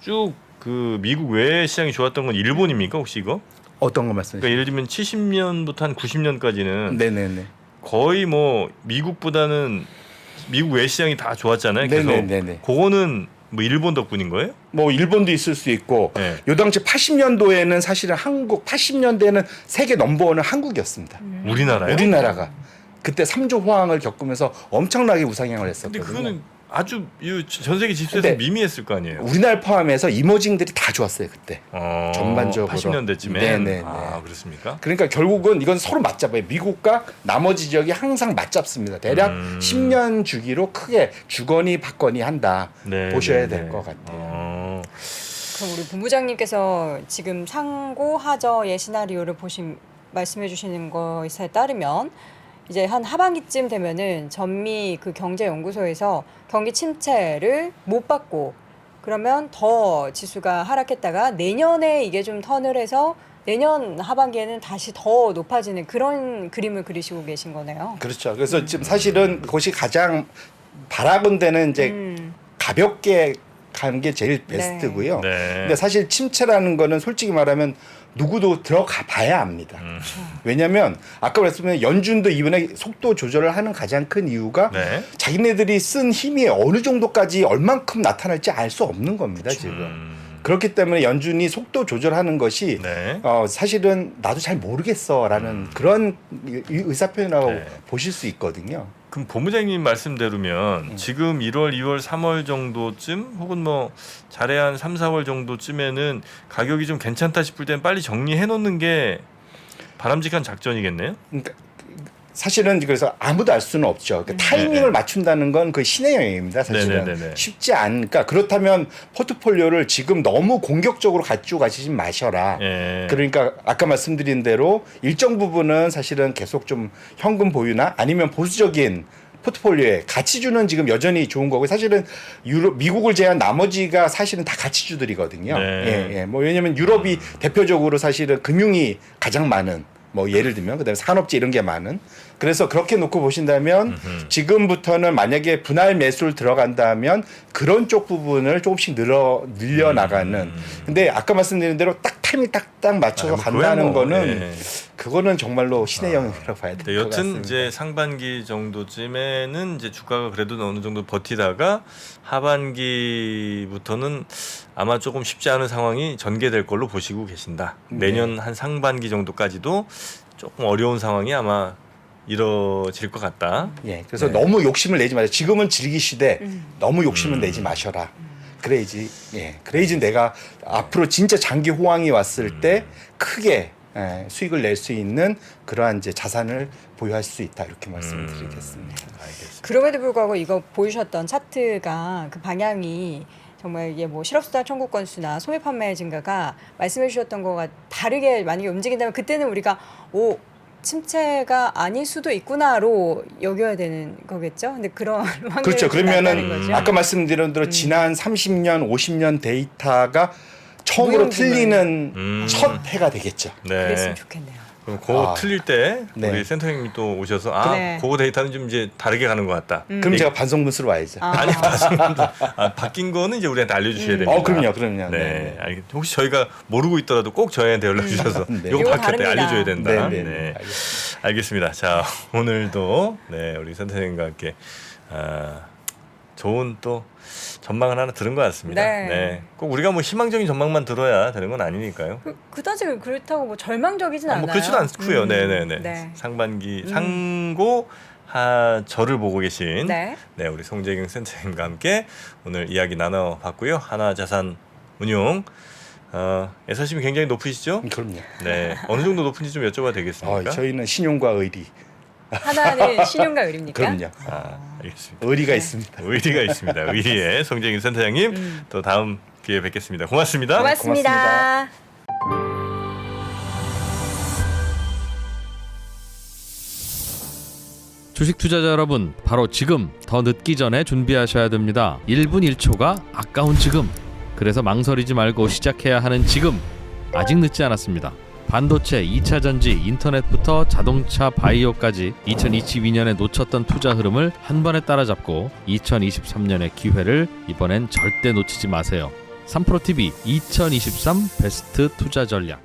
S2: 쭉 그 미국 외 시장이 좋았던 건 일본입니까 혹시 이거?
S3: 어떤 거 말씀하시죠?
S2: 그러니까 예를 들면 70년부터 한 90년까지는
S3: 네네네.
S2: 거의 뭐 미국보다는 미국 외 시장이 다 좋았잖아요. 계속.
S3: 네네네네.
S2: 그거는 뭐 일본 덕분인 거예요?
S3: 뭐 일본도 있을 수 있고
S2: 네.
S3: 요 당시 80년도에는 사실은 80년대에는 세계 넘버원은 한국이었습니다.
S2: 우리나라요?
S3: 우리나라가 그때 3조 호황을 겪으면서 엄청나게 우상향을
S2: 근데
S3: 했었거든요.
S2: 그거는 아주 전 세계 지수에서
S3: 근데
S2: 미미했을 거 아니에요.
S3: 우리나라 포함해서 이머징들이 다 좋았어요 그때. 전반적으로.
S2: 80년대쯤에.
S3: 네네네.
S2: 아 그렇습니까?
S3: 그러니까 결국은 이건 서로 맞잡아요. 미국과 나머지 지역이 항상 맞잡습니다. 대략 10년 주기로 크게 주거니 받거니 한다.
S2: 네,
S3: 보셔야
S2: 네,
S3: 될
S2: 네.
S3: 것 같아요.
S1: 그럼 우리 본부장님께서 지금 상고 하저의 시나리오를 말씀해 주시는 것에 따르면 이제 한 하반기쯤 되면은 전미 그 경제연구소에서 경기 침체를 못 받고 그러면 더 지수가 하락했다가 내년에 이게 좀 턴을 해서 내년 하반기에는 다시 더 높아지는 그런 그림을 그리시고 계신 거네요.
S3: 그렇죠. 그래서 지금 사실은 그것이 가장 바라본데는 이제 가볍게 가는 게 제일 베스트고요.
S2: 네.
S3: 근데 사실 침체라는 거는 솔직히 말하면 누구도 들어가 봐야 압니다. 왜냐하면 아까 말씀드린 연준도 이번에 속도 조절을 하는 가장 큰 이유가
S2: 네.
S3: 자기네들이 쓴 힘이 어느 정도까지 얼만큼 나타날지 알 수 없는 겁니다. 지금. 그렇기 때문에 연준이 속도 조절하는 것이
S2: 네.
S3: 사실은 나도 잘 모르겠어라는 그런 의사표현이라고
S2: 네.
S3: 보실 수 있거든요.
S2: 그럼 본부장님 말씀대로면 지금 1월, 2월, 3월 정도쯤 혹은 뭐 잘해야 한 3, 4월 정도쯤에는 가격이 좀 괜찮다 싶을 땐 빨리 정리해 놓는 게 바람직한 작전이겠네요.
S3: 그러니까 사실은 그래서 아무도 알 수는 없죠. 그러니까 타이밍을
S2: 네네.
S3: 맞춘다는 건 그 신의 영역입니다. 사실은
S2: 네네네네.
S3: 쉽지 않으니까 그렇다면 포트폴리오를 지금 너무 공격적으로 가지고 가시지 마셔라.
S2: 예.
S3: 그러니까 아까 말씀드린 대로 일정 부분은 사실은 계속 좀 현금 보유나 아니면 보수적인 포트폴리오에 가치주는 지금 여전히 좋은 거고 사실은 미국을 제외한 나머지가 사실은 다 가치주들이거든요.
S2: 네.
S3: 예, 뭐 왜냐면 유럽이 대표적으로 사실은 금융이 가장 많은 뭐 예를 들면 그다음에 산업재 이런 게 많은 그래서 그렇게 놓고 보신다면 지금부터는 만약에 분할 매수를 들어간다면 그런 쪽 부분을 조금씩 늘려 나가는 근데 아까 말씀드린 대로 딱 타이밍 딱딱 맞춰서
S2: 뭐
S3: 간다는
S2: 그거야 뭐,
S3: 거는
S2: 예.
S3: 그거는 정말로 신의 영역이라고 봐야 될
S2: 네,
S3: 것
S2: 여튼
S3: 같습니다.
S2: 이제 상반기 정도쯤에는 이제 주가가 그래도 어느 정도 버티다가 하반기부터는 아마 조금 쉽지 않은 상황이 전개될 걸로 보시고 계신다. 내년 한 상반기 정도까지도 조금 어려운 상황이 아마 이뤄질 것 같다.
S3: 예, 그래서
S2: 네.
S3: 너무 욕심을 내지 마세요. 지금은 즐기시되 너무 욕심은 내지 마셔라. 그래야지, 예, 그래야지 내가 앞으로 진짜 장기 호황이 왔을 때 크게 수익을 낼 수 있는 그러한 이제 자산을 보유할 수 있다 이렇게 말씀을 드리겠습니다.
S2: 알겠습니다.
S1: 그럼에도 불구하고 이거 보여주셨던 차트가 그 방향이 정말 이게 뭐 실업수당 청구 건수나 소매 판매 증가가 말씀해 주셨던 거가 다르게 만약에 움직인다면 그때는 우리가 침체가 아닐 수도 있구나로 여겨야 되는 거겠죠. 근데 그런 확률이
S3: 그렇죠.
S1: 낮다는
S3: 그러면은
S1: 거죠.
S3: 아까 말씀드린 대로 지난 30년, 50년 데이터가 처음으로 틀리는 첫 해가 되겠죠.
S2: 네.
S1: 그랬으면 좋겠네요.
S2: 그럼 그거 틀릴 때
S3: 네.
S2: 우리 센터장님이 또 오셔서
S1: 네.
S2: 그거 데이터는 좀 이제 다르게 가는 것 같다.
S3: 그럼 제가 반성문수로 와야죠.
S2: 아니 바뀐 거는 이제 우리한테 알려주셔야 됩니다.
S3: 그럼요.
S2: 네, 혹시 저희가 모르고 있더라도 꼭 저희한테 연락 주셔서
S3: 네.
S2: 이거
S1: 이거
S2: 바뀌었다
S1: 다릅니다.
S2: 알려줘야 된다.
S3: 네.
S2: 알겠습니다. 자 오늘도 네 우리 선생님과 함께 좋은 또 전망을 하나 들은 것 같습니다.
S1: 네.
S2: 네, 꼭 우리가 뭐 희망적인 전망만 들어야 되는 건 아니니까요.
S1: 그다지 그렇다고 뭐 절망적이진 않아요.
S2: 뭐 그렇지도 않고요. 네네네.
S1: 네.
S2: 상반기 상고 하절을 보고 계신
S1: 네.
S2: 네 우리 송재경 센터장님과 함께 오늘 이야기 나눠봤고요. 하나자산 운용 애사심이 굉장히 높으시죠?
S3: 그럼요.
S2: 네 어느 정도 높은지 좀 여쭤봐도 되겠습니까?
S3: 저희는 신용과 의리.
S1: 하나는 신용과 의리입니까?
S3: 그럼요.
S2: 알겠습니다.
S3: 의리가 있습니다.
S2: 의리가 있습니다. 의리의 송재경 센터장님 또 다음 기회에 뵙겠습니다. 고맙습니다.
S1: 고맙습니다.
S4: 주식 투자자 여러분, 바로 지금 더 늦기 전에 준비하셔야 됩니다. 1분 1초가 아까운 지금. 그래서 망설이지 말고 시작해야 하는 지금. 아직 늦지 않았습니다. 반도체, 2차 전지, 인터넷부터 자동차, 바이오까지 2022년에 놓쳤던 투자 흐름을 한 번에 따라잡고 2023년의 기회를 이번엔 절대 놓치지 마세요. 3프로TV 2023 베스트 투자 전략.